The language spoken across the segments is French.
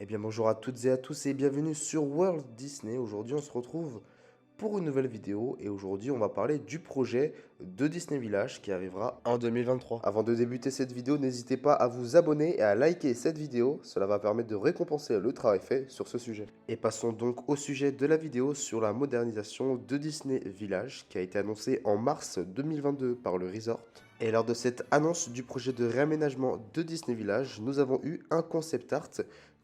Eh bien bonjour à toutes et à tous et bienvenue sur World Disney. Aujourd'hui on se retrouve pour une nouvelle vidéo et aujourd'hui on va parler du projet de Disney Village qui arrivera en 2023. Avant de débuter cette vidéo, n'hésitez pas à vous abonner et à liker cette vidéo, cela va permettre de récompenser le travail fait sur ce sujet. Et passons donc au sujet de la vidéo sur la modernisation de Disney Village qui a été annoncée en mars 2022 par le resort. Et lors de cette annonce du projet de réaménagement de Disney Village, nous avons eu un concept art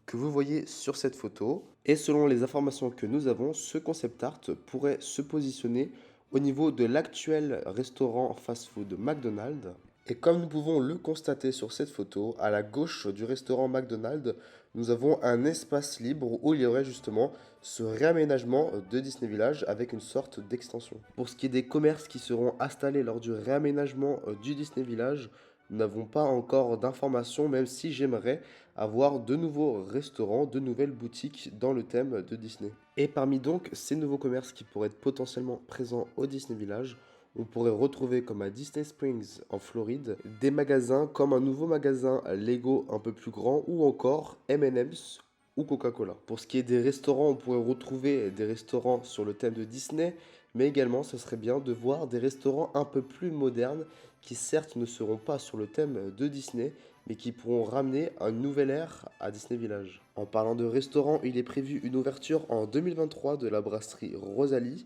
que vous voyez sur cette photo. Et selon les informations que nous avons, ce concept art pourrait se positionner au niveau de l'actuel restaurant fast-food McDonald's. Et comme nous pouvons le constater sur cette photo, à la gauche du restaurant McDonald's, nous avons un espace libre où il y aurait justement ce réaménagement de Disney Village avec une sorte d'extension. Pour ce qui est des commerces qui seront installés lors du réaménagement du Disney Village, nous n'avons pas encore d'informations, même si j'aimerais avoir de nouveaux restaurants, de nouvelles boutiques dans le thème de Disney. Et parmi donc ces nouveaux commerces qui pourraient être potentiellement présents au Disney Village, on pourrait retrouver comme à Disney Springs en Floride des magasins comme un nouveau magasin Lego un peu plus grand ou encore M&M's ou Coca-Cola. Pour ce qui est des restaurants, on pourrait retrouver des restaurants sur le thème de Disney, mais également ce serait bien de voir des restaurants un peu plus modernes qui certes ne seront pas sur le thème de Disney, mais qui pourront ramener un nouvel air à Disney Village. En parlant de restaurant, il est prévu une ouverture en 2023 de la brasserie Rosalie,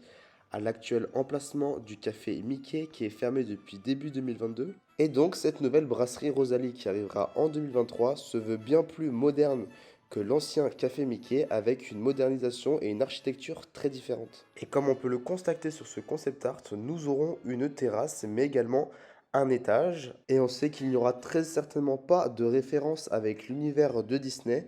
à l'actuel emplacement du café Mickey qui est fermé depuis début 2022. Et donc cette nouvelle brasserie Rosalie qui arrivera en 2023 se veut bien plus moderne que l'ancien café Mickey avec une modernisation et une architecture très différentes. Et comme on peut le constater sur ce concept art, nous aurons une terrasse mais également un étage et on sait qu'il n'y aura très certainement pas de référence avec l'univers de Disney,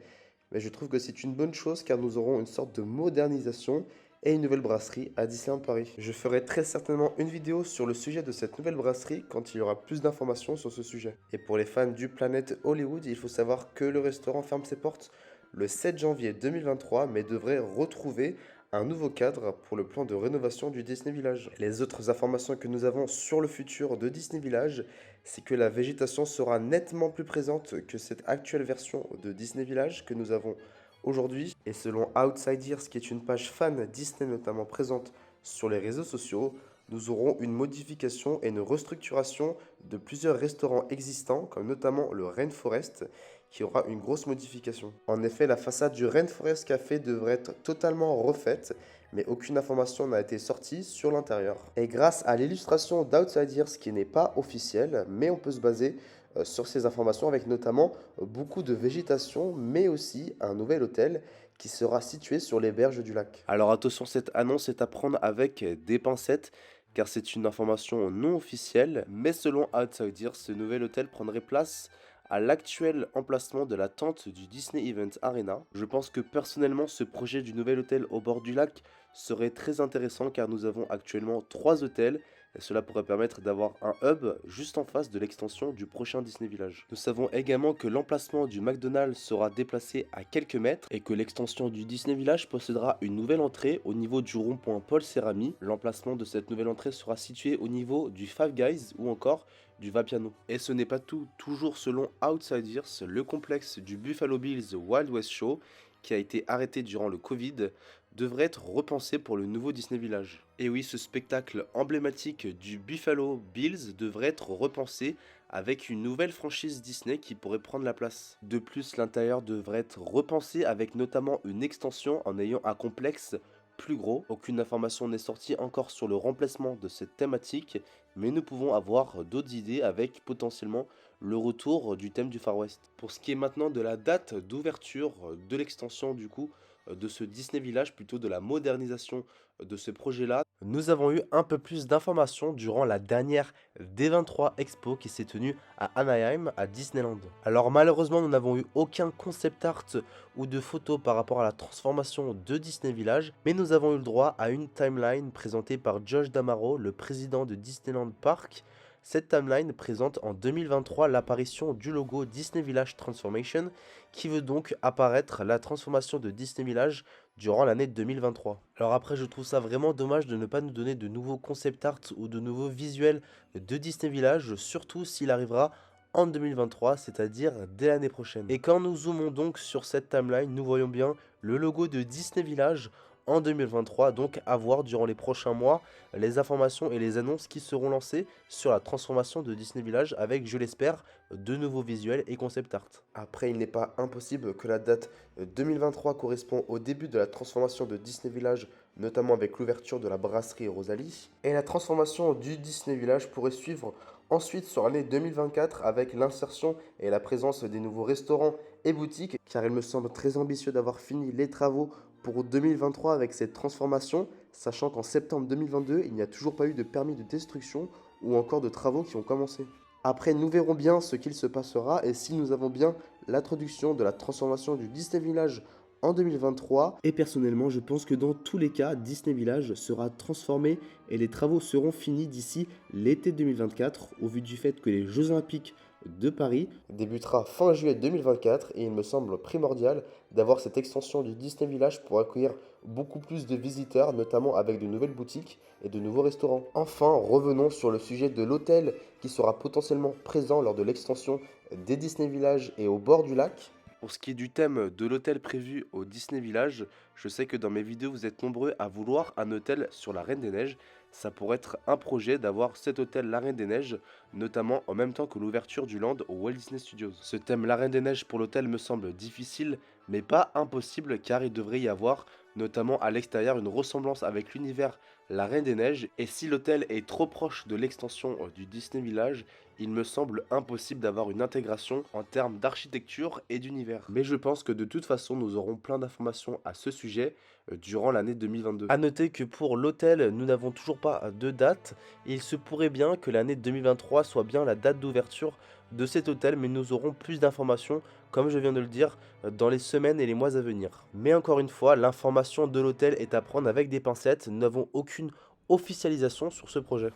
mais je trouve que c'est une bonne chose car nous aurons une sorte de modernisation et une nouvelle brasserie à Disneyland Paris. Je ferai très certainement une vidéo sur le sujet de cette nouvelle brasserie quand il y aura plus d'informations sur ce sujet. Et pour les fans du Planet Hollywood, il faut savoir que le restaurant ferme ses portes le 7 janvier 2023 mais devrait retrouver un nouveau cadre pour le plan de rénovation du Disney Village. Les autres informations que nous avons sur le futur de Disney Village, c'est que la végétation sera nettement plus présente que cette actuelle version de Disney Village que nous avons aujourd'hui. Et selon Outside Ears, qui est une page fan Disney notamment présente sur les réseaux sociaux, nous aurons une modification et une restructuration de plusieurs restaurants existants, comme notamment le Rainforest, qui aura une grosse modification. En effet, la façade du Rainforest Café devrait être totalement refaite, mais aucune information n'a été sortie sur l'intérieur. Et grâce à l'illustration d'Outside Ears, qui n'est pas officielle, mais on peut se baser sur ces informations avec notamment beaucoup de végétation, mais aussi un nouvel hôtel qui sera situé sur les berges du lac. Alors attention, cette annonce est à prendre avec des pincettes, car c'est une information non officielle, mais selon Outsiders, ce nouvel hôtel prendrait place à l'actuel emplacement de la tente du Disney Event Arena. Je pense que personnellement, ce projet du nouvel hôtel au bord du lac serait très intéressant car nous avons actuellement 3 hôtels et cela pourrait permettre d'avoir un hub juste en face de l'extension du prochain Disney Village. Nous savons également que l'emplacement du McDonald's sera déplacé à quelques mètres et que l'extension du Disney Village possédera une nouvelle entrée au niveau du rond-point Paul Serrami. L'emplacement de cette nouvelle entrée sera situé au niveau du Five Guys ou encore du Vapiano. Et ce n'est pas tout, toujours selon Outsiders, le complexe du Buffalo Bills Wild West Show, qui a été arrêté durant le Covid, devrait être repensé pour le nouveau Disney Village. Et oui, ce spectacle emblématique du Buffalo Bills devrait être repensé avec une nouvelle franchise Disney qui pourrait prendre la place. De plus, l'intérieur devrait être repensé avec notamment une extension en ayant un complexe plus gros. Aucune information n'est sortie encore sur le remplacement de cette thématique, mais nous pouvons avoir d'autres idées avec potentiellement le retour du thème du Far West. Pour ce qui est maintenant de la date d'ouverture de l'extension du coup de ce Disney Village, plutôt de la modernisation de ce projet-là, nous avons eu un peu plus d'informations durant la dernière D23 Expo qui s'est tenue à Anaheim, à Disneyland. Alors malheureusement, nous n'avons eu aucun concept art ou de photos par rapport à la transformation de Disney Village, mais nous avons eu le droit à une timeline présentée par Josh D'Amaro, le président de Disneyland Park. Cette timeline présente en 2023 l'apparition du logo Disney Village Transformation, qui veut donc apparaître la transformation de Disney Village durant l'année 2023. Alors après, je trouve ça vraiment dommage de ne pas nous donner de nouveaux concept art ou de nouveaux visuels de Disney Village, surtout s'il arrivera en 2023, c'est-à-dire dès l'année prochaine. Et quand nous zoomons donc sur cette timeline, nous voyons bien le logo de Disney Village en 2023, donc à voir durant les prochains mois les informations et les annonces qui seront lancées sur la transformation de Disney Village avec, je l'espère, de nouveaux visuels et concept art. Après, il n'est pas impossible que la date 2023 correspond au début de la transformation de Disney Village, notamment avec l'ouverture de la brasserie Rosalie. Et la transformation du Disney Village pourrait suivre ensuite sur l'année 2024 avec l'insertion et la présence des nouveaux restaurants et boutiques, car il me semble très ambitieux d'avoir fini les travaux pour 2023 avec cette transformation, sachant qu'en septembre 2022, il n'y a toujours pas eu de permis de destruction ou encore de travaux qui ont commencé. Après, nous verrons bien ce qu'il se passera et si nous avons bien l'introduction de la transformation du Disney Village en 2023. Et personnellement, je pense que dans tous les cas, Disney Village sera transformé et les travaux seront finis d'ici l'été 2024 au vu du fait que les Jeux Olympiques de Paris débutera fin juillet 2024 et il me semble primordial d'avoir cette extension du Disney Village pour accueillir beaucoup plus de visiteurs, notamment avec de nouvelles boutiques et de nouveaux restaurants. Enfin, revenons sur le sujet de l'hôtel qui sera potentiellement présent lors de l'extension des Disney Village et au bord du lac. Pour ce qui est du thème de l'hôtel prévu au Disney Village, je sais que dans mes vidéos vous êtes nombreux à vouloir un hôtel sur la Reine des Neiges. Ça pourrait être un projet d'avoir cet hôtel la Reine des Neiges, notamment en même temps que l'ouverture du land au Walt Disney Studios. Ce thème la Reine des Neiges pour l'hôtel me semble difficile, mais pas impossible car il devrait y avoir, notamment à l'extérieur, une ressemblance avec l'univers la Reine des Neiges. Et si l'hôtel est trop proche de l'extension du Disney Village, il me semble impossible d'avoir une intégration en termes d'architecture et d'univers. Mais je pense que de toute façon, nous aurons plein d'informations à ce sujet durant l'année 2022. A noter que pour l'hôtel, nous n'avons toujours pas de date. Et il se pourrait bien que l'année 2023 soit bien la date d'ouverture de cet hôtel, mais nous aurons plus d'informations, comme je viens de le dire, dans les semaines et les mois à venir. Mais encore une fois, l'information de l'hôtel est à prendre avec des pincettes. Nous n'avons aucune officialisation sur ce projet.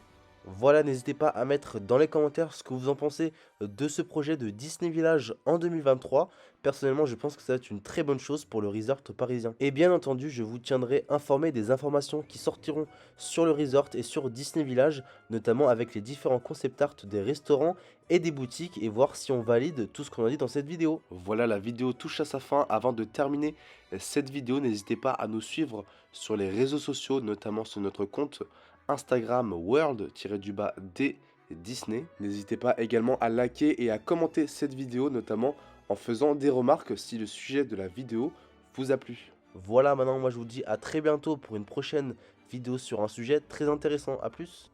Voilà, n'hésitez pas à mettre dans les commentaires ce que vous en pensez de ce projet de Disney Village en 2023. Personnellement, je pense que ça va être une très bonne chose pour le resort parisien. Et bien entendu, je vous tiendrai informé des informations qui sortiront sur le resort et sur Disney Village, notamment avec les différents concept art des restaurants et des boutiques et voir si on valide tout ce qu'on a dit dans cette vidéo. Voilà, la vidéo touche à sa fin. Avant de terminer cette vidéo, n'hésitez pas à nous suivre sur les réseaux sociaux, notamment sur notre compte Instagram world-d Disney. N'hésitez pas également à liker et à commenter cette vidéo, notamment en faisant des remarques si le sujet de la vidéo vous a plu. Voilà, maintenant moi je vous dis à très bientôt pour une prochaine vidéo sur un sujet très intéressant. A plus.